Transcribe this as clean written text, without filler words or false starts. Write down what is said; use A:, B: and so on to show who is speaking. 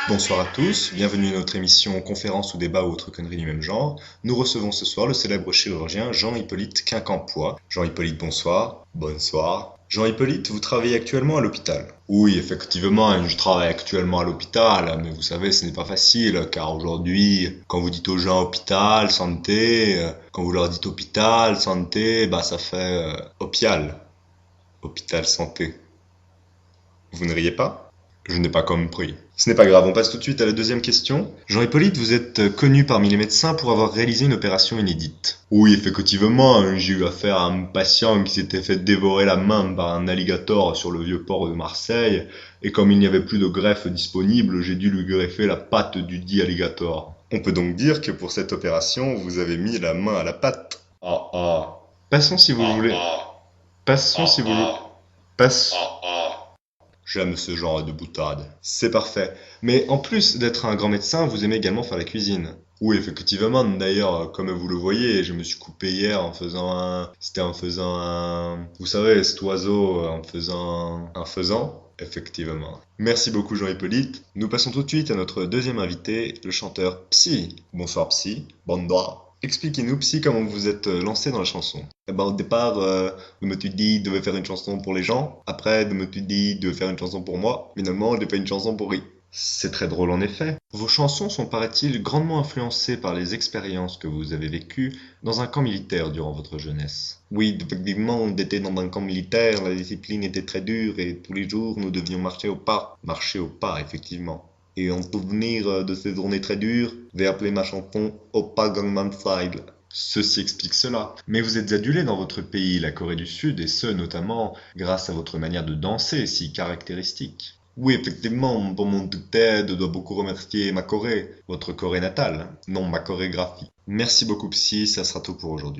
A: Bonsoir à tous, bienvenue à notre émission conférence ou débat ou autre connerie du même genre. Nous recevons ce soir le célèbre chirurgien Jean-Hippolyte Quincampoix. Jean-Hippolyte, bonsoir. Bonsoir. Jean-Hippolyte, vous travaillez actuellement à l'hôpital. Oui, effectivement, je travaille actuellement à l'hôpital, mais vous savez, ce n'est pas facile, car aujourd'hui, quand vous dites aux gens hôpital, santé, quand vous leur dites hôpital, santé, bah ça fait hopial, hôpital santé. Vous ne riez pas? Je n'ai pas compris. Ce n'est pas grave, on passe tout de suite à la deuxième question. Jean-Hippolyte, vous êtes connu parmi les médecins pour avoir réalisé une opération inédite. Oui, effectivement, j'ai eu affaire à un patient qui s'était fait dévorer la main par un alligator sur le vieux port de Marseille, et comme il n'y avait plus de greffe disponible, j'ai dû lui greffer la patte du dit alligator. On peut donc dire que pour cette opération, vous avez mis la main à la patte. Ah ah. Passons si vous voulez. Passons si vous voulez. Passons. J'aime ce genre de boutade. C'est parfait. Mais en plus d'être un grand médecin, vous aimez également faire la cuisine. Oui, effectivement. D'ailleurs, comme vous le voyez, je me suis coupé hier en faisant un... C'était en faisant un... Vous savez, cet oiseau en faisant un faisan. Effectivement. Merci beaucoup Jean-Hippolyte. Nous passons tout de suite à notre deuxième invité, le chanteur Psy. Bonsoir Psy. Bonsoir. Expliquez-nous, Psy, comment vous vous êtes lancé dans la chanson. Eh ben, au départ, je me suis dit de faire une chanson pour les gens. Après, je me suis dit de faire une chanson pour moi. Finalement, j'ai fait une chanson pour lui. C'est très drôle en effet. Vos chansons sont, paraît-il, grandement influencées par les expériences que vous avez vécues dans un camp militaire durant votre jeunesse. Oui, effectivement, on était dans un camp militaire, la discipline était très dure et tous les jours nous devions marcher au pas. Marcher au pas, effectivement. Et en souvenir de ces journées très dures, j'ai appelé ma chanson Oppa Gangnam Style. Ceci explique cela. Mais vous êtes adulé dans votre pays, la Corée du Sud, et ce notamment grâce à votre manière de danser si caractéristique. Oui, effectivement, pour mon tête, je dois beaucoup remercier ma Corée, votre Corée natale, non ma chorégraphie. Merci beaucoup Psy, ça sera tout pour aujourd'hui.